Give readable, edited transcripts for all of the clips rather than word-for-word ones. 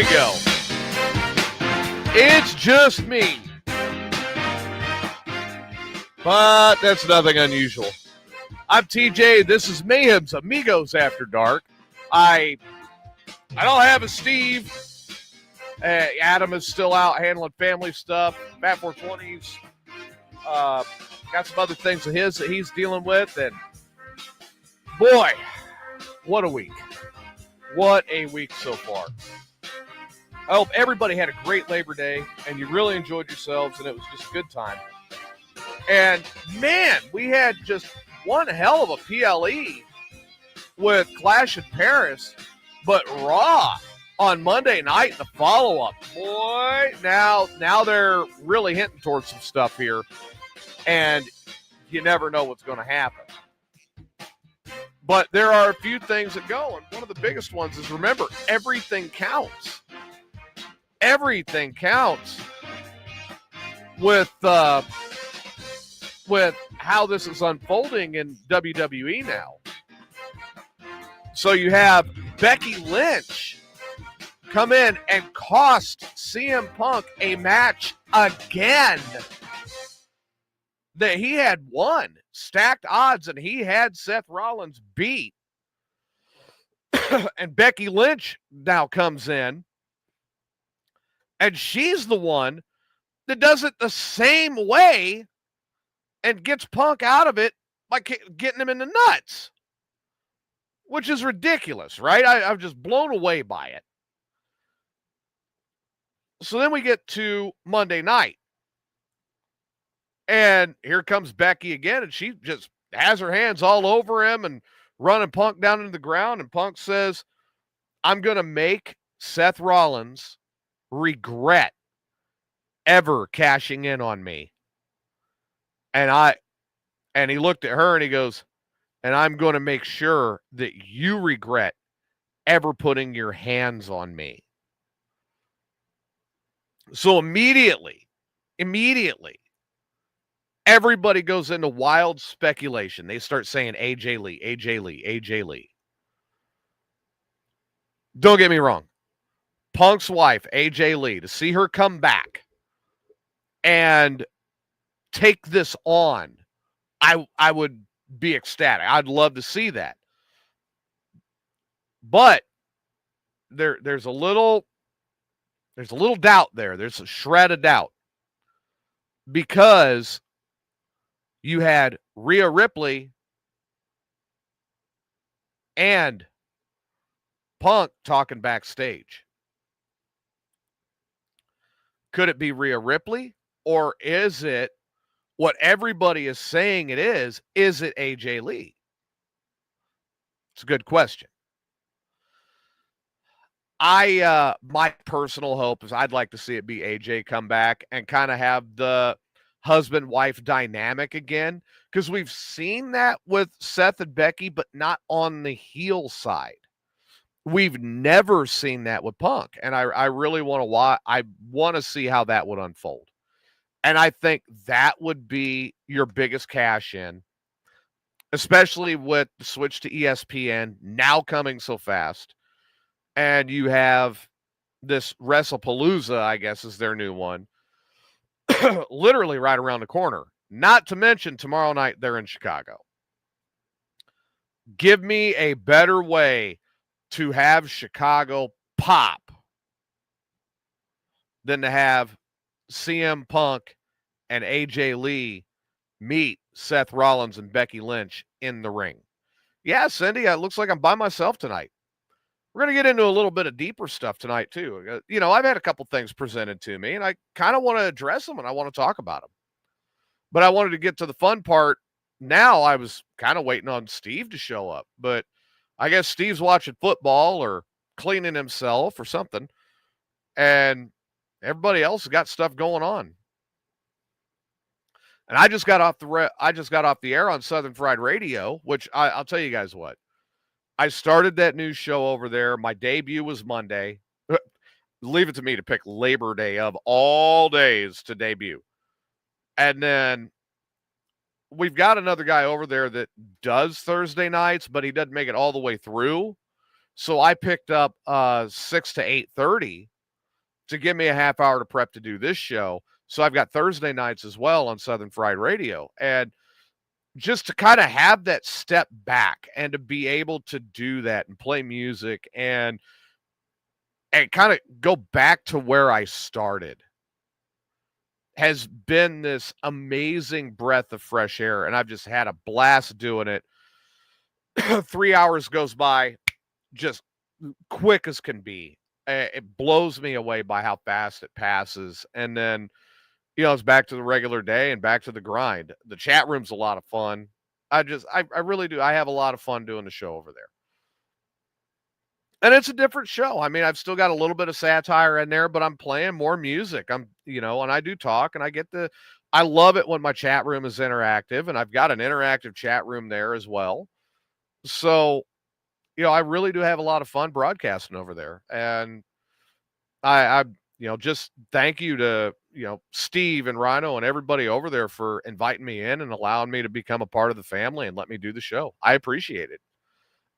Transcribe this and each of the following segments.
we go. It's just me. But that's nothing unusual. I'm TJ. This is Mayhem's Amigos After Dark. I don't have a Steve. Adam is still out handling family stuff. Matt 420's got some other things of his that he's dealing with. And boy, what a week. What a week so far. I hope everybody had a great Labor Day and you really enjoyed yourselves and it was just a good time. And man, we had just one hell of a PLE with Clash in Paris, but Raw on Monday night, the follow-up. Boy, now they're really hinting towards some stuff here, and you never know what's going to happen. But there are a few things that go, and one of the biggest ones is, remember, everything counts. Everything counts with how this is unfolding in WWE now. So you have Becky Lynch come in and cost CM Punk a match again that he had won. Stacked odds, and he had Seth Rollins beat. And Becky Lynch now comes in, and she's the one that does it the same way and gets Punk out of it by getting him in the nuts, which is ridiculous, right? I'm just blown away by it. So then we get to Monday night, and here comes Becky again, and she just has her hands all over him and running Punk down into the ground, and Punk says, I'm going to make Seth Rollins regret ever cashing in on me. And he looked at her and he goes, and I'm going to make sure that you regret ever putting your hands on me. So immediately, everybody goes into wild speculation. They start saying AJ Lee. Don't get me wrong. Punk's wife, AJ Lee, to see her come back and take this on, I would be ecstatic. I'd love to see that. But there's a little doubt there. There's a shred of doubt. Because you had Rhea Ripley and Punk talking backstage. Could it be Rhea Ripley? Or is it what everybody is saying it is? Is it AJ Lee? It's a good question. My personal hope is I'd like to see it be AJ come back and kind of have the husband-wife dynamic again, because we've seen that with Seth and Becky, but not on the heel side. We've never seen that with Punk, and I really want to see how that would unfold. And I think that would be your biggest cash in, especially with the switch to ESPN now coming so fast. And you have this WrestlePalooza, I guess is their new one, literally right around the corner. Not to mention tomorrow night they're in Chicago. Give me a better way to have Chicago pop than to have CM Punk and AJ Lee meet Seth Rollins and Becky Lynch in the ring. Yeah, Cindy, it looks like I'm by myself tonight. We're going to get into a little bit of deeper stuff tonight, too. I've had a couple things presented to me, and I kind of want to address them, and I want to talk about them. But I wanted to get to the fun part now. I was kind of waiting on Steve to show up, but I guess Steve's watching football or cleaning himself or something, and everybody else has got stuff going on. And I just got off the air on Southern Fried Radio, which I'll tell you guys what. I started that new show over there. My debut was Monday. Leave it to me to pick Labor Day of all days to debut. And then we've got another guy over there that does Thursday nights, but he doesn't make it all the way through. So I picked up 6 to 8:30 to give me a half hour to prep to do this show. So I've got Thursday nights as well on Southern Fried Radio. And just to kind of have that step back and to be able to do that and play music and kind of go back to where I started has been this amazing breath of fresh air. And I've just had a blast doing it. 3 hours goes by just quick as can be. It blows me away by how fast it passes. And then, it's back to the regular day and back to the grind. The chat room's a lot of fun. I really do. I have a lot of fun doing the show over there. And it's a different show. I mean, I've still got a little bit of satire in there, but I'm playing more music. And I do talk, and I love it when my chat room is interactive, and I've got an interactive chat room there as well. So, I really do have a lot of fun broadcasting over there. And I just thank you to, Steve and Rhino and everybody over there for inviting me in and allowing me to become a part of the family and let me do the show. I appreciate it.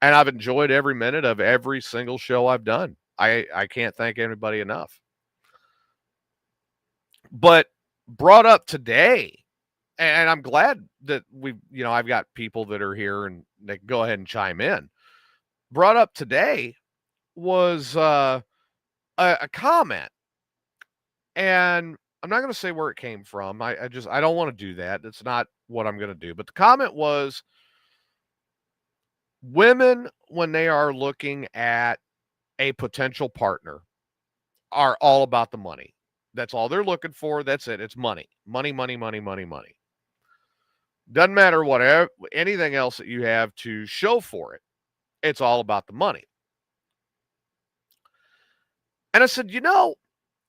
And I've enjoyed every minute of every single show I've done. I can't thank anybody enough. But brought up today, and I'm glad that I've got people that are here and they can go ahead and chime in. Brought up today was a comment. And I'm not going to say where it came from. I don't want to do that. That's not what I'm going to do. But the comment was, women, when they are looking at a potential partner, are all about the money. That's all they're looking for. That's it. It's money. Money, money, money, money, money. Doesn't matter whatever, anything else that you have to show for it. It's all about the money. And I said,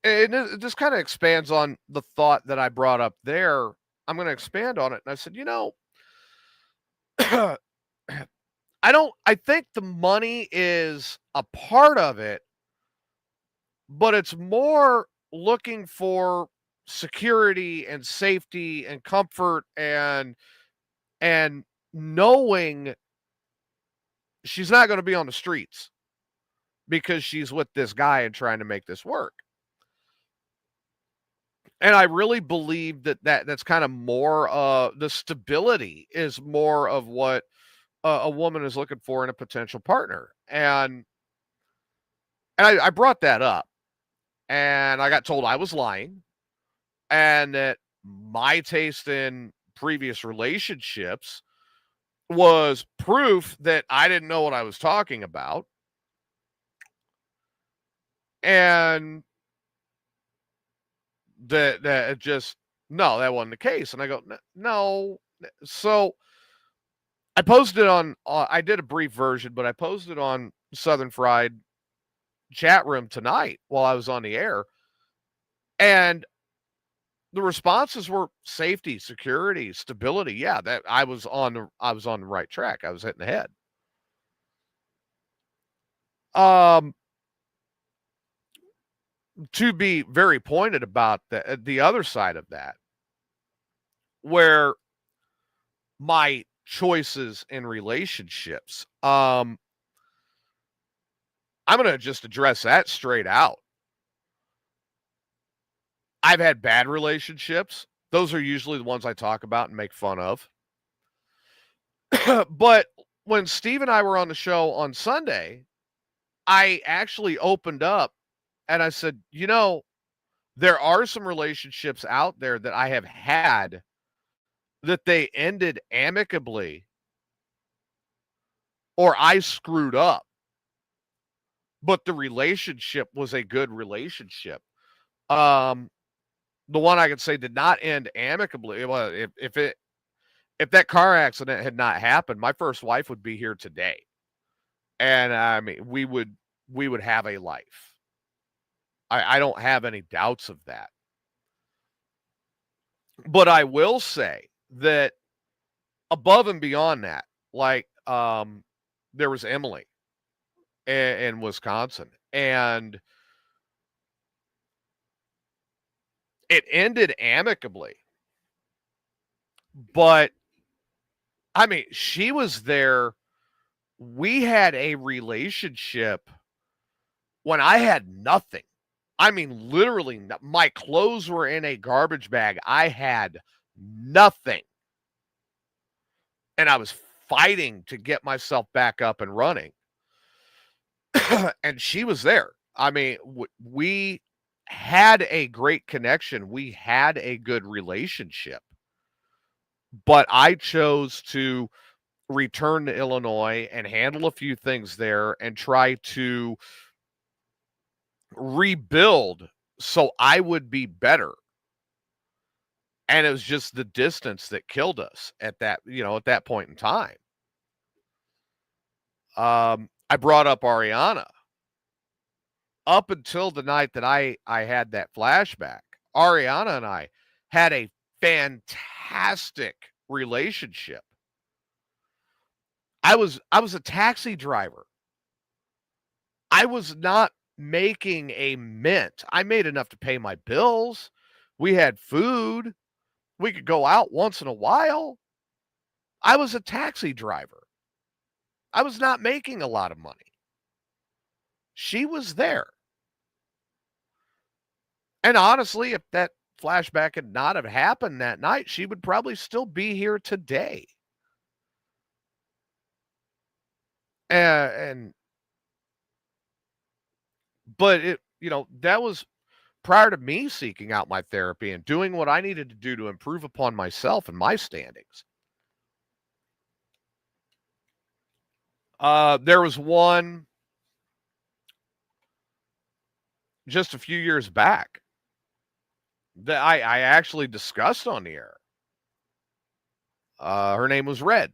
and this kind of expands on the thought that I brought up there. I'm going to expand on it. And I said, I think the money is a part of it, but it's more looking for security and safety and comfort and knowing she's not going to be on the streets because she's with this guy and trying to make this work. And I really believe that's kind of more, the stability is more of what a woman is looking for in a potential partner. And I brought that up, and I got told I was lying, and that my taste in previous relationships was proof that I didn't know what I was talking about. And that that wasn't the case. And I go, no. So I posted on, I did a brief version, but I posted on Southern Fried chat room tonight while I was on the air. And the responses were safety, security, stability. Yeah, that I was on the right track. I was hitting the head. To be very pointed about the other side of that, where my choices in relationships, I'm going to just address that straight out. I've had bad relationships. Those are usually the ones I talk about and make fun of. But when Steve and I were on the show on Sunday, I actually opened up and I said, there are some relationships out there that I have had that they ended amicably or I screwed up, but the relationship was a good relationship. The one I could say did not end amicably. Well, if that car accident had not happened, my first wife would be here today. And I mean, we would have a life. I don't have any doubts of that. But I will say that above and beyond that, like, there was Emily in Wisconsin, and it ended amicably. But I mean, she was there. We had a relationship when I had nothing. I mean, literally, my clothes were in a garbage bag. I had nothing. And I was fighting to get myself back up and running. And she was there. I mean, we had a great connection. We had a good relationship. But I chose to return to Illinois and handle a few things there and try to rebuild so I would be better. And it was just the distance that killed us at that point in time. I brought up Ariana. Up until the night that I had that flashback, Ariana and I had a fantastic relationship. I was a taxi driver. I was not making a mint. I made enough to pay my bills. We had food. We could go out once in a while. I was a taxi driver. I was not making a lot of money. She was there. And honestly, if that flashback had not have happened that night, she would probably still be here today. But that was prior to me seeking out my therapy and doing what I needed to do to improve upon myself and my standings. There was one just a few years back that I actually discussed on the air. Her name was Red.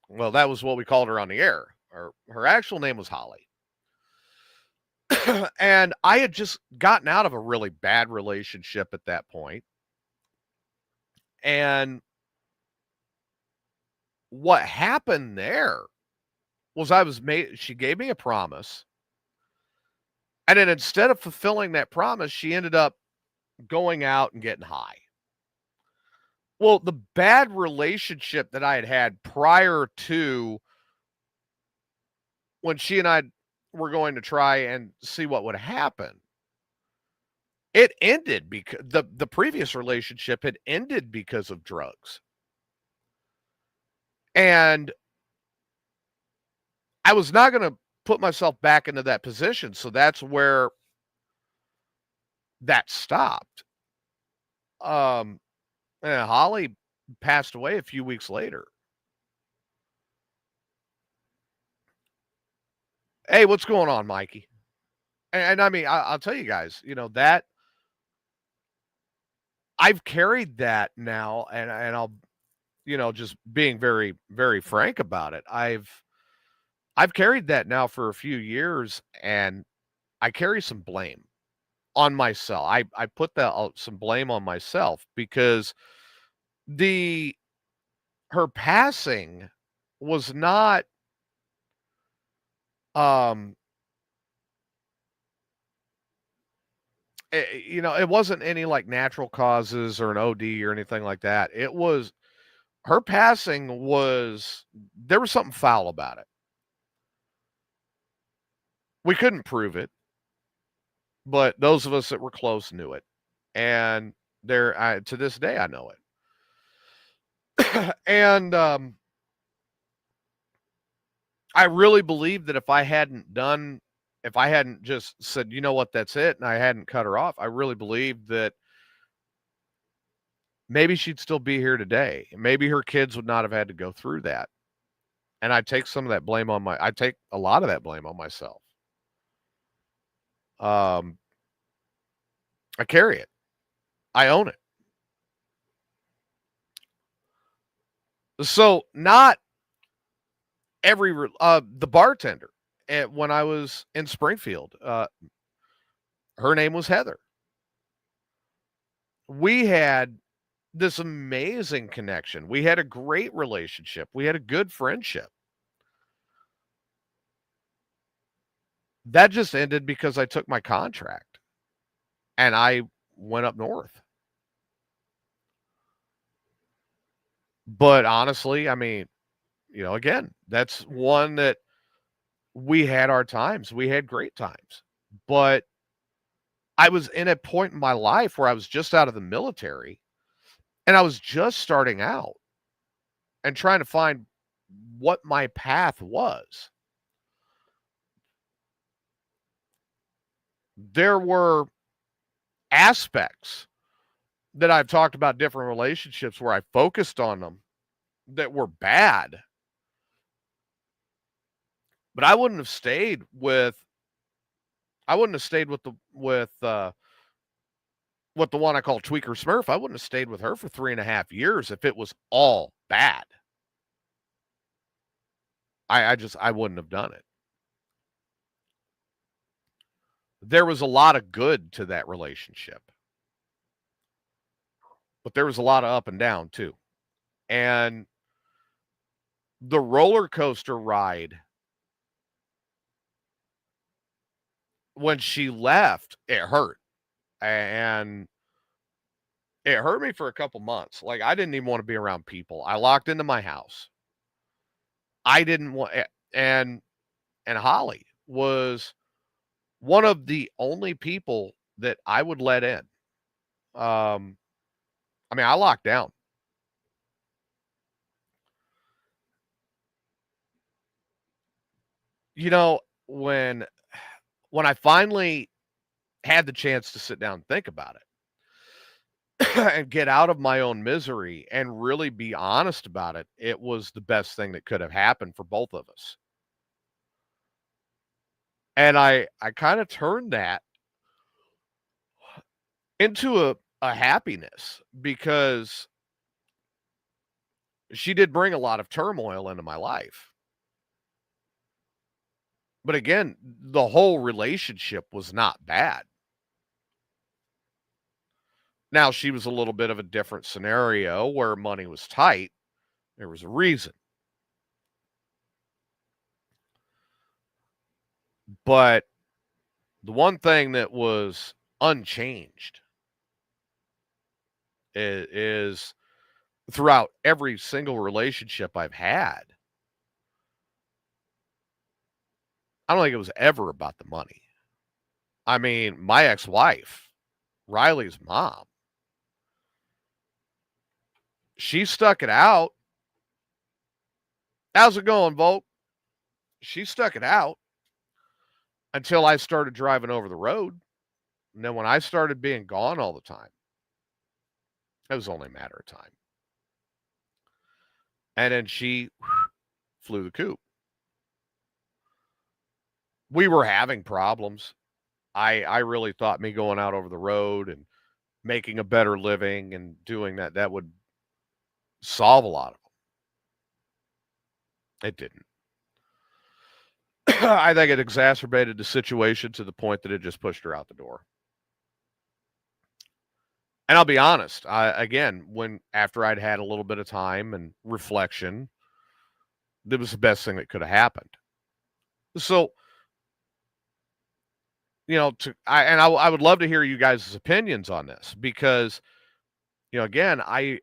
Well, that was what we called her on the air. Her actual name was Holly. And I had just gotten out of a really bad relationship at that point. And what happened there was she gave me a promise. And then instead of fulfilling that promise, she ended up going out and getting high. Well, the bad relationship that I had prior to when she and I were going to try and see what would happen, it ended because the previous relationship had ended because of drugs. And I was not going to put myself back into that position. So that's where that stopped. And Holly passed away a few weeks later. Hey, what's going on, Mikey? And I mean, I'll tell you guys, that I've carried that now, and I'll, just being very, very frank about it. I've carried that now for a few years, and I carry some blame on myself. I put some blame on myself because her passing was not it wasn't any like natural causes or an OD or anything like that. It was her passing there was something foul about it. We couldn't prove it, but those of us that were close knew it. And to this day, I know it. And I really believe that if I hadn't just said, you know what, that's it, and I hadn't cut her off, I really believe that maybe she'd still be here today. Maybe her kids would not have had to go through that. And I take some of that blame I take a lot of that blame on myself. I carry it. I own it. So not every the bartender when I was in Springfield, her name was Heather. We had this amazing connection. We had a great relationship. We had a good friendship. That just ended because I took my contract and I went up north. But honestly, I mean, again, that's one that we had our times. We had great times. But I was in a point in my life where I was just out of the military and I was just starting out and trying to find what my path was. There were aspects that I've talked about different relationships where I focused on them that were bad. But I wouldn't have stayed with the one I call Tweaker Smurf. I wouldn't have stayed with her for 3.5 years if it was all bad. I wouldn't have done it. There was a lot of good to that relationship, but there was a lot of up and down too. And the roller coaster ride, when she left, it hurt. And it hurt me for a couple months. Like, I didn't even want to be around people. I locked into my house. I didn't want, and Holly was one of the only people that I would let in. I mean, I locked down. You know, when I finally had the chance to sit down and think about it and get out of my own misery and really be honest about it, it was the best thing that could have happened for both of us. And I kind of turned that into a happiness, because she did bring a lot of turmoil into my life. But again, the whole relationship was not bad. Now, she was a little bit of a different scenario where money was tight. There was a reason. But the one thing that was unchanged is throughout every single relationship I've had, I don't think it was ever about the money. I mean, my ex-wife, Riley's mom, she stuck it out. How's it going, Volk? She stuck it out until I started driving over the road. And then when I started being gone all the time, it was only a matter of time. And then she flew the coop. We were having problems. I really thought me going out over the road and making a better living and doing that would solve a lot of them. It didn't. I think it exacerbated the situation to the point that it just pushed her out the door. And I'll be honest, after I'd had a little bit of time and reflection, that was the best thing that could have happened. So, I would love to hear you guys' opinions on this, because, again, I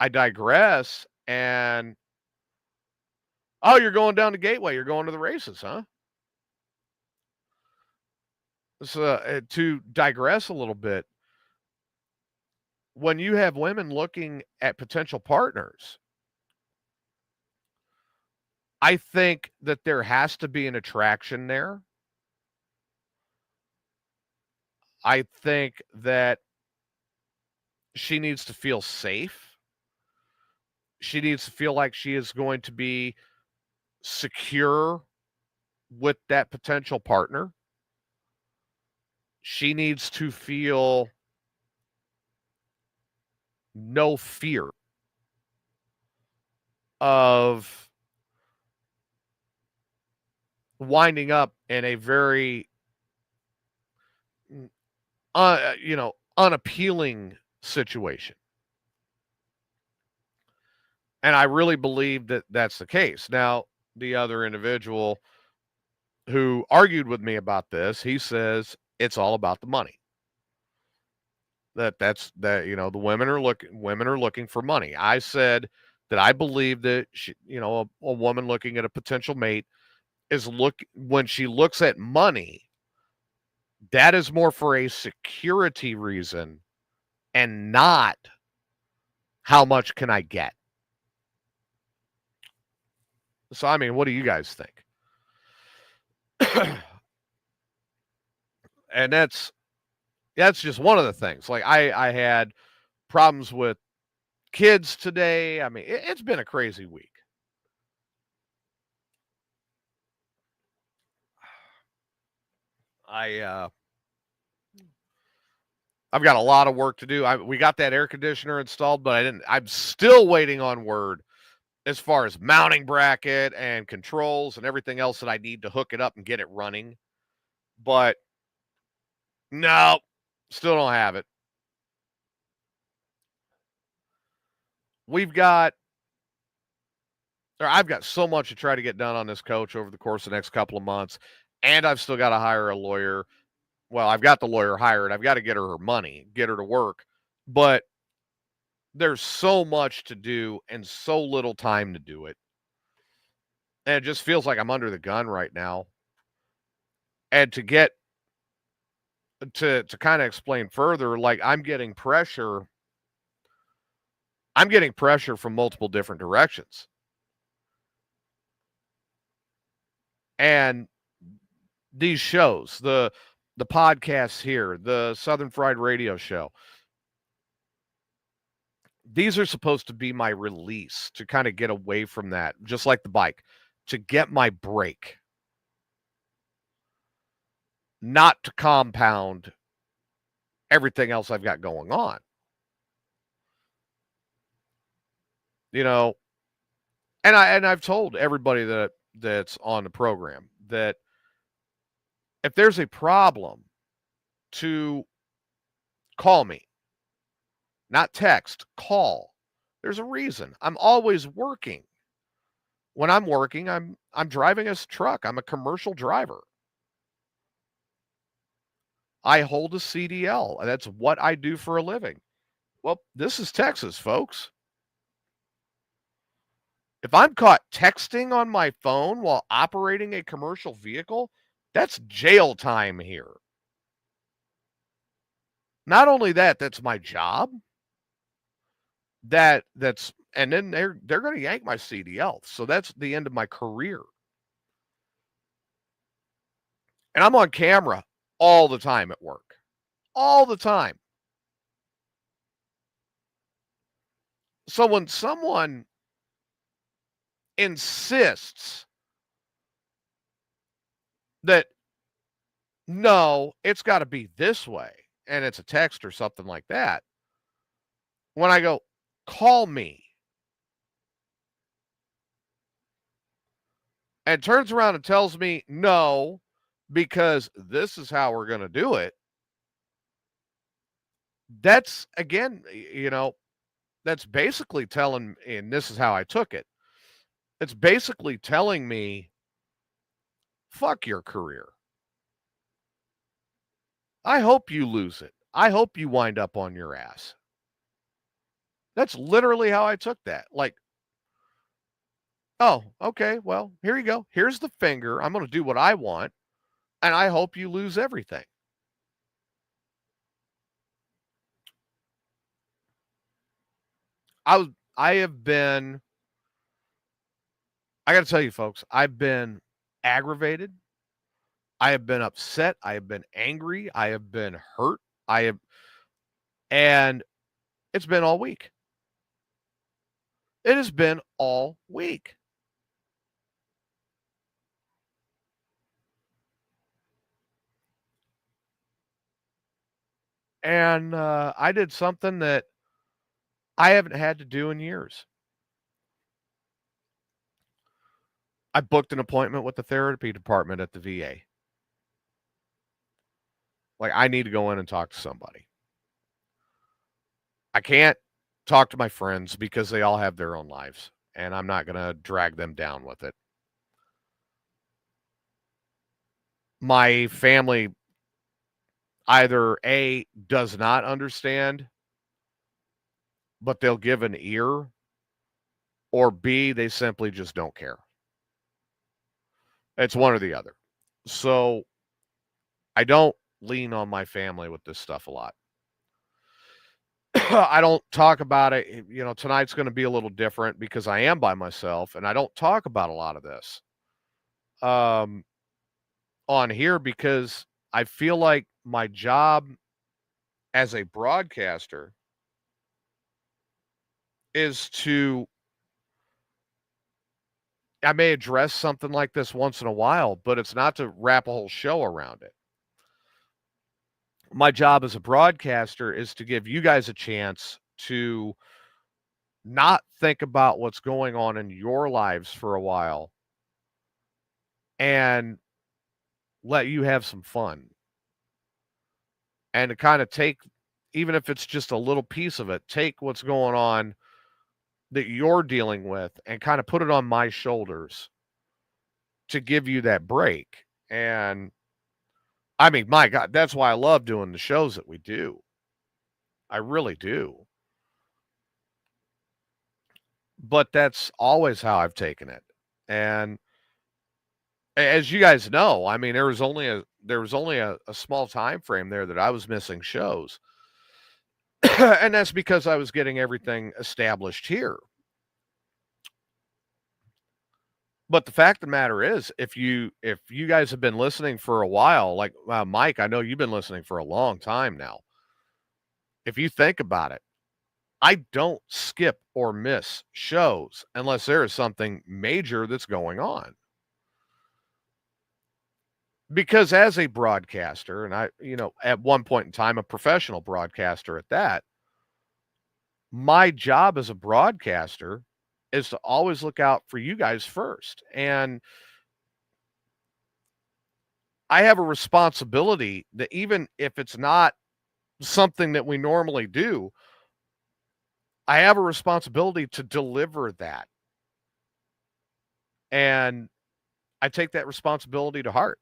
digress. And oh, you're going down to Gateway, you're going to the races, huh? So, to digress a little bit, when you have women looking at potential partners, I think that there has to be an attraction there. I think that she needs to feel safe. She needs to feel like she is going to be secure with that potential partner. She needs to feel no fear of winding up in a very unappealing situation. And I really believe that that's the case. Now, the other individual who argued with me about this, he says it's all about the money. The women are looking for money. I said that I believe that a woman looking at a potential mate when she looks at money, That is more for a security reason and not how much can I get. So, I mean, what do you guys think? And that's just one of the things. Like I had problems with kids today. I mean, it's been a crazy week. I've got a lot of work to do. We got that air conditioner installed, but I'm still waiting on word as far as mounting bracket and controls and everything else that I need to hook it up and get it running. But no, still don't have it. I've got so much to try to get done on this coach over the course of the next couple of months. And I've still got to hire a lawyer. Well, I've got the lawyer hired. I've got to get her money, get her to work. But there's so much to do and so little time to do it. And it just feels like I'm under the gun right now. And to kind of explain further, like I'm getting pressure from multiple different directions. And these shows, the podcasts here, the Southern Fried Radio Show, these are supposed to be my release to kind of get away from that, just like the bike, to get my break, not to compound everything else I've got going on. You know, and I've told everybody that's on the program that if there's a problem, to call me. Not text, call. There's a reason. I'm always working. When I'm working, I'm driving a truck. I'm a commercial driver. I hold a CDL. That's what I do for a living. Well, this is Texas, folks. If I'm caught texting on my phone while operating a commercial vehicle, that's jail time here. Not only that, that's my job. That's and then they're going to yank my CDL. So that's the end of my career. And I'm on camera all the time at work. All the time. So when someone insists that no, it's got to be this way, and it's a text or something like that, when I go, call me, and turns around and tells me no, because this is how we're going to do it, that's, again, that's basically telling, and this is how I took it, it's basically telling me, fuck your career. I hope you lose it. I hope you wind up on your ass. That's literally how I took that. Like, oh, okay, well, here you go. Here's the finger. I'm going to do what I want, and I hope you lose everything. I have been, I got to tell you, folks, I've been aggravated. I have been upset. I have been angry. I have been hurt. And it's been all week. It has been all week. And I did something that I haven't had to do in years. I booked an appointment with the therapy department at the VA. Like, I need to go in and talk to somebody. I can't talk to my friends because they all have their own lives, and I'm not going to drag them down with it. My family either A, does not understand, but they'll give an ear, or B, they simply just don't care. It's one or the other. So I don't lean on my family with this stuff a lot. I don't talk about it. Tonight's going to be a little different because I am by myself and I don't talk about a lot of this um, on here because I feel like my job as a broadcaster is to, I may address something like this once in a while, but it's not to wrap a whole show around it. My job as a broadcaster is to give you guys a chance to not think about what's going on in your lives for a while and let you have some fun and to kind of take, even if it's just a little piece of it, take what's going on that you're dealing with and kind of put it on my shoulders to give you that break. And I mean, my God, that's why I love doing the shows that we do. I really do. But that's always how I've taken it. And as you guys know, I mean, there was only a small time frame there that I was missing shows. And that's because I was getting everything established here. But the fact of the matter is, if you guys have been listening for a while, like Mike, I know you've been listening for a long time now. If you think about it, I don't skip or miss shows unless there is something major that's going on. Because as a broadcaster, and I, at one point in time, a professional broadcaster at that, my job as a broadcaster is to always look out for you guys first. And I have a responsibility that even if it's not something that we normally do, I have a responsibility to deliver that. And I take that responsibility to heart.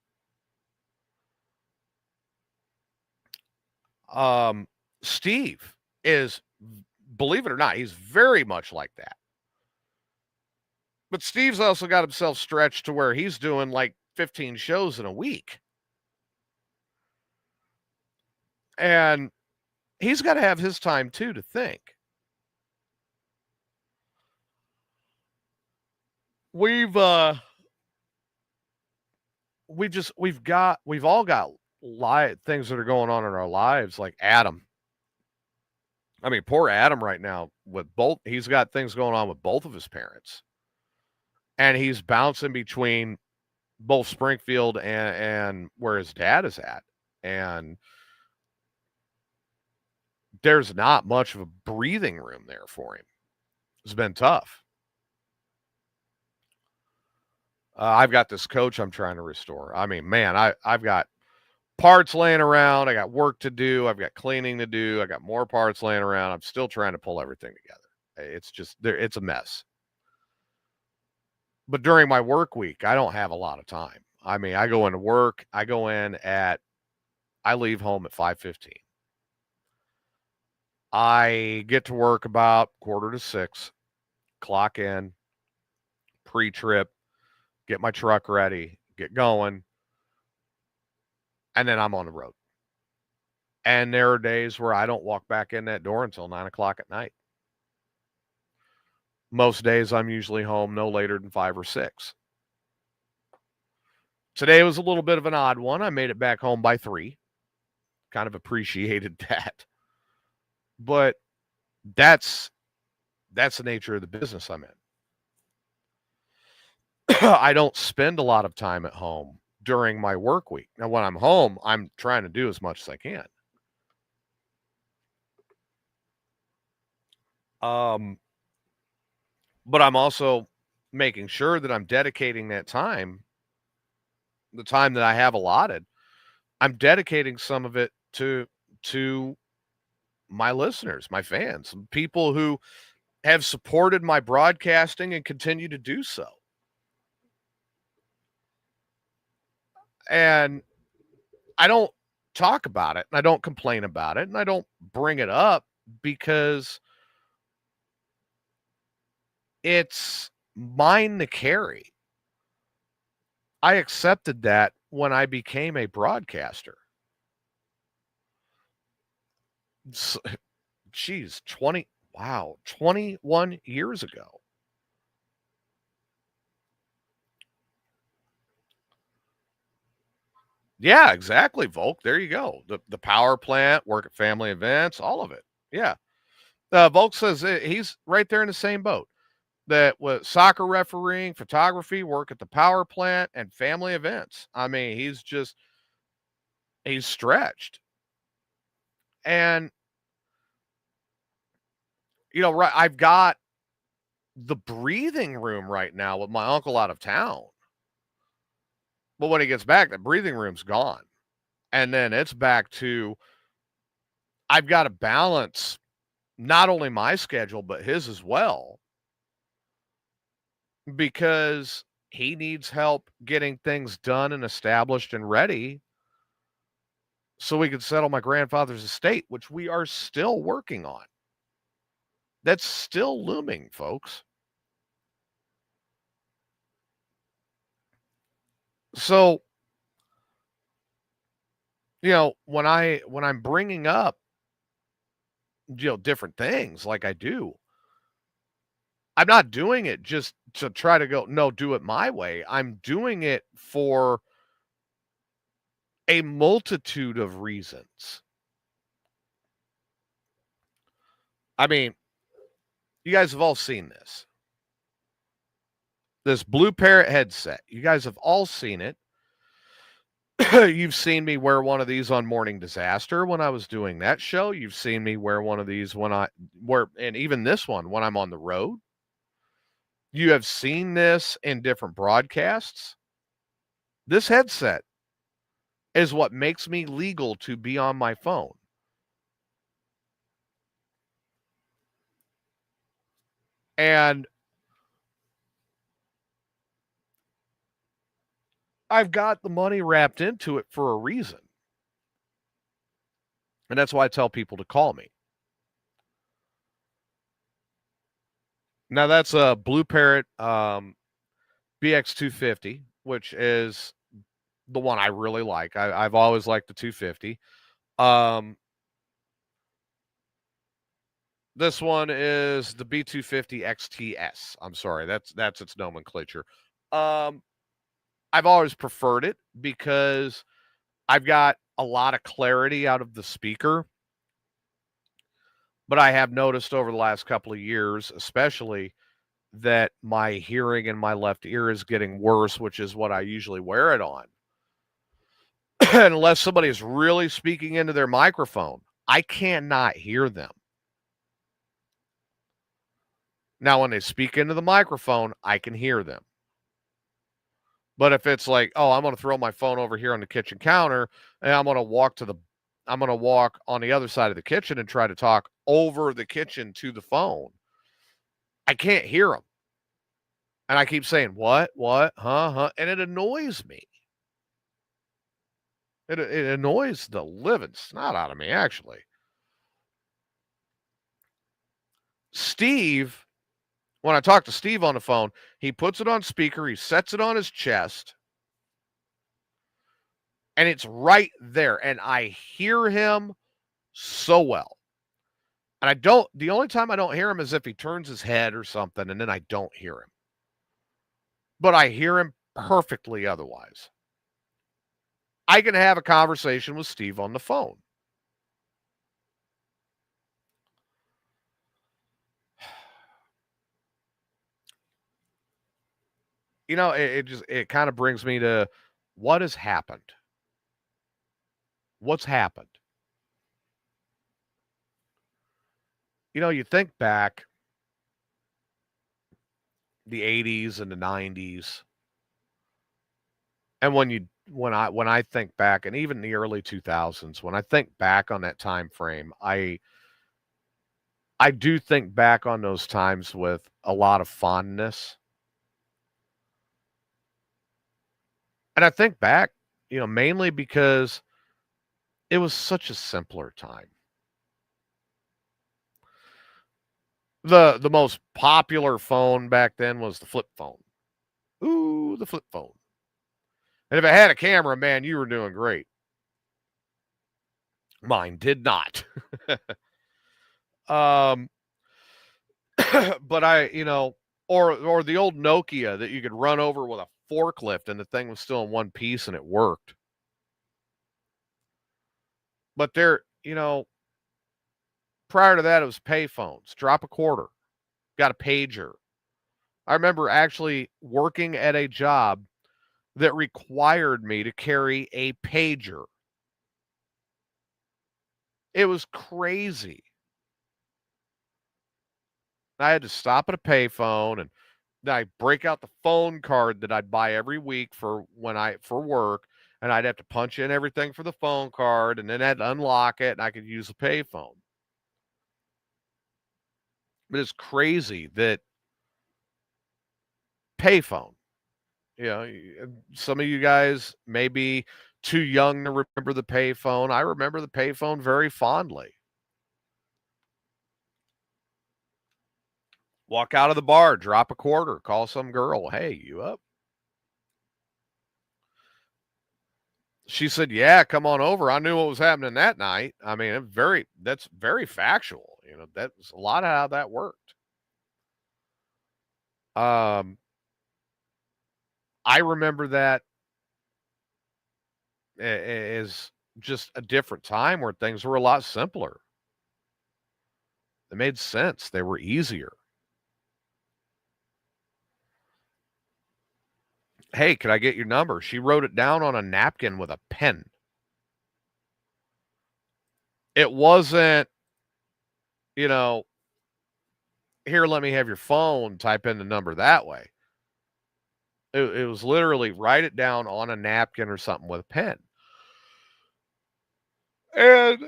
Steve is, believe it or not, he's very much like that. But Steve's also got himself stretched to where he's doing like 15 shows in a week. And he's got to have his time too to think. We've all got things that are going on in our lives, like Adam. I mean, poor Adam right now he's got things going on with both of his parents. And he's bouncing between both Springfield and where his dad is at. And there's not much of a breathing room there for him. It's been tough. I've got this coach I'm trying to restore. I mean, man, I've got parts laying around. I got work to do. I've got cleaning to do. I got more parts laying around. I'm still trying to pull everything together. It's just it's a mess. But during my work week, I don't have a lot of time. I mean, I go into work. I leave home at 5:15. I get to work about 5:45, clock in, pre-trip, get my truck ready, get going, and then I'm on the road. And there are days where I don't walk back in that door until 9:00 at night. Most days I'm usually home no later than 5 or 6. Today was a little bit of an odd one. I made it back home by 3. Kind of appreciated that. But that's the nature of the business I'm in. I don't spend a lot of time at home during my work week. Now, when I'm home, I'm trying to do as much as I can. But I'm also making sure that I'm dedicating that time, the time that I have allotted, I'm dedicating some of it to my listeners, my fans, people who have supported my broadcasting and continue to do so. And I don't talk about it, and I don't complain about it, and I don't bring it up because it's mine to carry. I accepted that when I became a broadcaster. Geez, 21 years ago. Yeah, exactly, Volk. There you go. The power plant, work at family events, all of it. Yeah. Volk says he's right there in the same boat. That was soccer refereeing, photography, work at the power plant, and family events. I mean, he's stretched. And right, I've got the breathing room right now with my uncle out of town. But when he gets back, the breathing room's gone. And then it's back to I've got to balance not only my schedule, but his as well, because he needs help getting things done and established and ready so we can settle my grandfather's estate, which we are still working on. That's still looming, folks. So, when I'm bringing up, different things like I do, I'm not doing it just to try to go, no, do it my way. I'm doing it for a multitude of reasons. I mean, you guys have all seen this Blue Parrot headset. You guys have all seen it. You've seen me wear one of these on Morning Disaster when I was doing that show. You've seen me wear one of these and even this one when I'm on the road. You have seen this in different broadcasts. This headset is what makes me legal to be on my phone. And I've got the money wrapped into it for a reason. And that's why I tell people to call me. Now that's a Blue Parrot BX250, which is the one I really like. I've always liked the 250. This one is the B250 XTS. I'm sorry, that's its nomenclature. I've always preferred it because I've got a lot of clarity out of the speaker. But I have noticed over the last couple of years, especially, that my hearing in my left ear is getting worse, which is what I usually wear it on. Unless somebody is really speaking into their microphone, I cannot hear them. Now, when they speak into the microphone, I can hear them. But if it's like, oh, I'm going to throw my phone over here on the kitchen counter and I'm going to walk on the other side of the kitchen and try to talk over the kitchen to the phone, I can't hear them. And I keep saying, what, huh, and it annoys me. It annoys the living snot out of me, actually. Steve, when I talk to Steve on the phone, he puts it on speaker, he sets it on his chest, and it's right there. And I hear him so well. And the only time I don't hear him is if he turns his head or something, and then I don't hear him. But I hear him perfectly otherwise. I can have a conversation with Steve on the phone. It kind of brings me to what has happened. What's happened? You think back the 80s and the 90s, and when I think back, and even the early 2000s, when I think back on that time frame, I do think back on those times with a lot of fondness. And I think back, mainly because it was such a simpler time. The most popular phone back then was the flip phone. Ooh, the flip phone. And if it had a camera, man, you were doing great. Mine did not. um, but or the old Nokia that you could run over with a forklift and the thing was still in one piece and it worked. But prior to that, it was payphones. Drop a quarter, got a pager. I remember actually working at a job that required me to carry a pager. It was crazy. I had to stop at a payphone and I break out the phone card that I'd buy every week for work, and I'd have to punch in everything for the phone card, and then I'd unlock it, and I could use the payphone. But it's crazy that payphone. Some of you guys may be too young to remember the payphone. I remember the payphone very fondly. Walk out of the bar, drop a quarter, call some girl. Hey, you up? She said, "Yeah, come on over." I knew what was happening that night. I mean, that's very factual. That's a lot of how that worked. Um, I remember that as just a different time where things were a lot simpler. They made sense. They were easier. Hey, can I get your number? She wrote it down on a napkin with a pen. It wasn't, you know, here, let me have your phone, type in the number that way. It was literally write it down on a napkin or something with a pen. And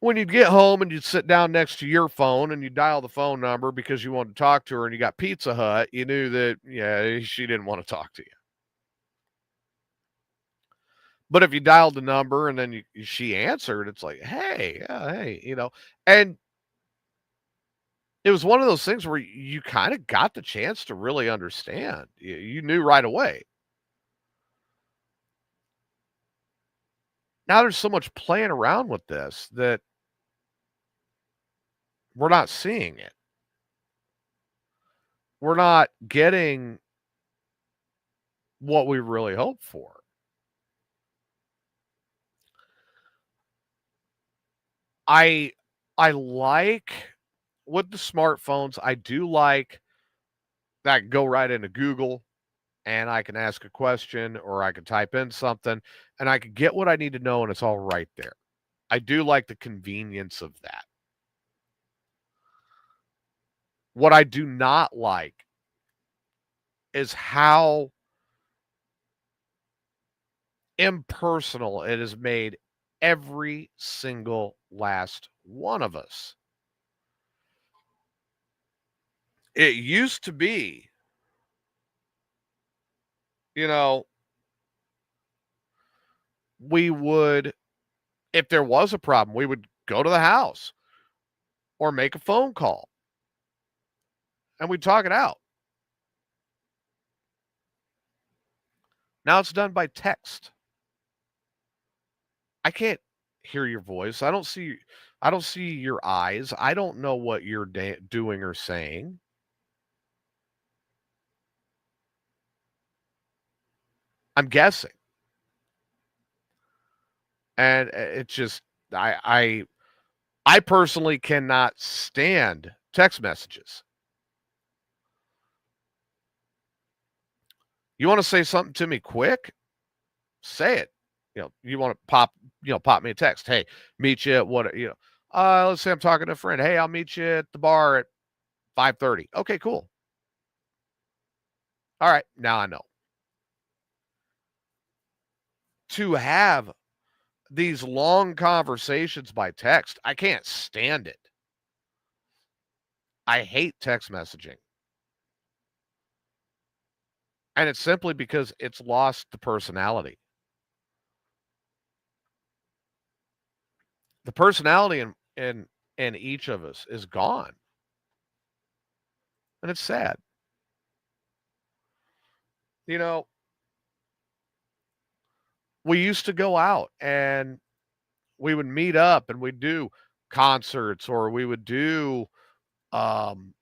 when you'd get home and you'd sit down next to your phone and you dial the phone number because you wanted to talk to her and you got Pizza Hut, you knew that, yeah, she didn't want to talk to you. But if you dialed the number and then she answered, it's like, hey, yeah, hey, and it was one of those things where you kind of got the chance to really understand. You knew right away. Now there's so much playing around with this that we're not seeing it. We're not getting what we really hoped for. I I like with the smartphones, I do like that I can go right into Google and I can ask a question or I can type in something and I can get what I need to know and it's all right there. I do like the convenience of that. What I do not like is how impersonal it has made every single last one of us. It used to be, you know, we would, if there was a problem, we would go to the house or make a phone call and we'd talk it out. Now it's done by text. I can't hear your voice. I don't see your eyes. I don't know what you're doing or saying. I'm guessing. And it's just I personally cannot stand text messages. You want to say something to me quick? Say it. You want to pop me a text. Hey, meet you at let's say I'm talking to a friend. Hey, I'll meet you at the bar at 5:30. Okay, cool. All right, now I know. To have these long conversations by text, I can't stand it. I hate text messaging. And it's simply because it's lost the personality. The personality in each of us is gone. And it's sad. You know, we used to go out and we would meet up and we'd do concerts, or we would do, um,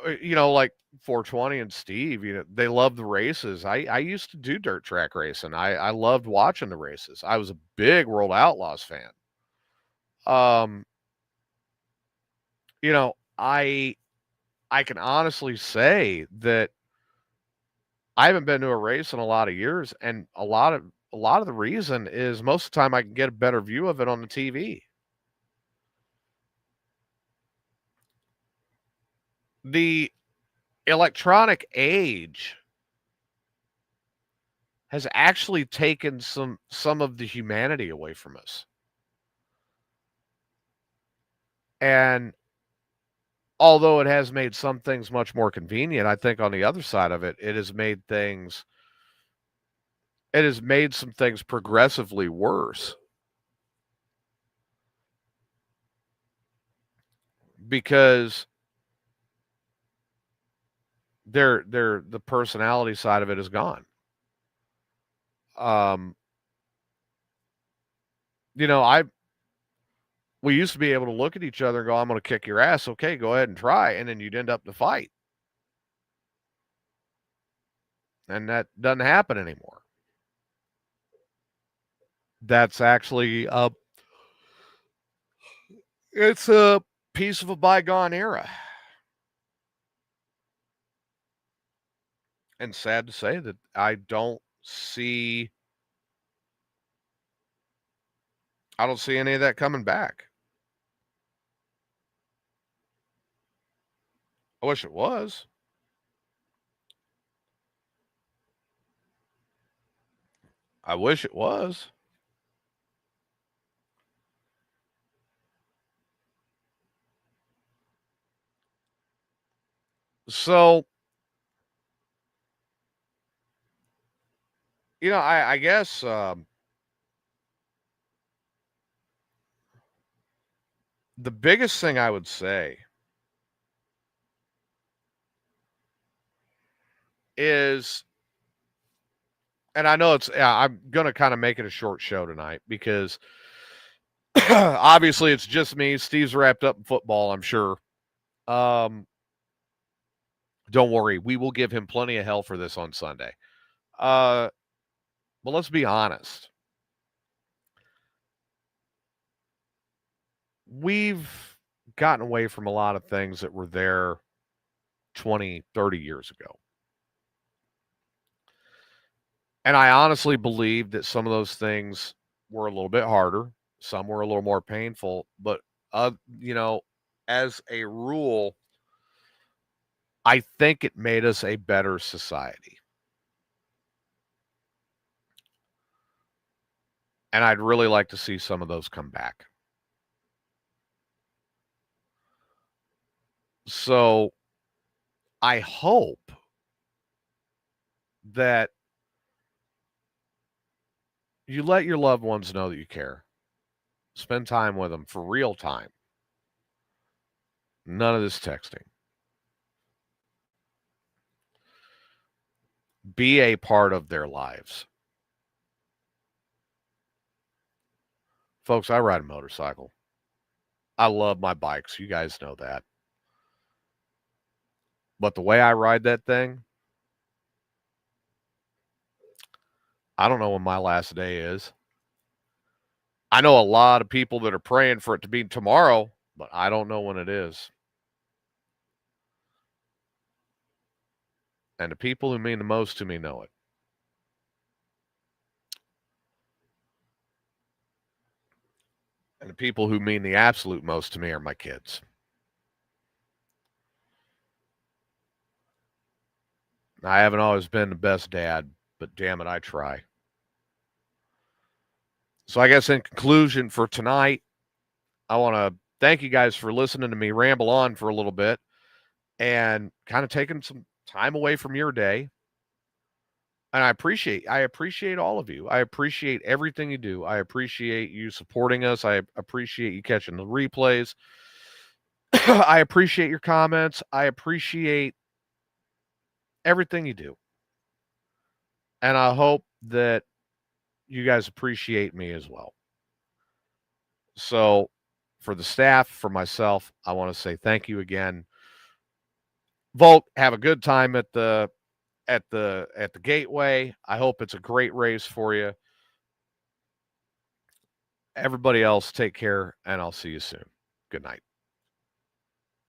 like 420 and Steve, they love the races. I used to do dirt track racing. I loved watching the races. I was a big World Outlaws fan. Um, I can honestly say that I haven't been to a race in a lot of years, and a lot of the reason is most of the time I can get a better view of it on the TV. The electronic age has actually taken some of the humanity away from us. And although it has made some things much more convenient, I think on the other side of it, it has made some things progressively worse. Because the personality side of it is gone. Um, I we used to be able to look at each other and go, "I'm going to kick your ass." Okay, go ahead and try, and then you'd end up in a fight, and that doesn't happen anymore. That's actually it's a piece of a bygone era, and sad to say that I don't see any of that coming back. I wish it was. I wish it was. So, I guess the biggest thing I would say is, and I know I'm going to kind of make it a short show tonight because obviously it's just me. Steve's wrapped up in football, I'm sure. Don't worry, we will give him plenty of hell for this on Sunday. But let's be honest. We've gotten away from a lot of things that were there 20, 30 years ago. And I honestly believe that some of those things were a little bit harder. Some were a little more painful, but as a rule, I think it made us a better society. And I'd really like to see some of those come back. So I hope that you let your loved ones know that you care. Spend time with them for real time. None of this texting. Be a part of their lives. Folks, I ride a motorcycle. I love my bikes. You guys know that. But the way I ride that thing, I don't know when my last day is. I know a lot of people that are praying for it to be tomorrow, but I don't know when it is. And the people who mean the most to me know it. And the people who mean the absolute most to me are my kids. I haven't always been the best dad, but damn it, I try. So I guess in conclusion for tonight, I want to thank you guys for listening to me ramble on for a little bit and kind of taking some time away from your day. And I appreciate all of you. I appreciate everything you do. I appreciate you supporting us. I appreciate you catching the replays. I appreciate your comments. I appreciate everything you do. And I hope that you guys appreciate me as well. So, for the staff, for myself, I want to say thank you again. Vote, have a good time at the gateway. I hope it's a great race for you. Everybody else, take care, and I'll see you soon. Good night.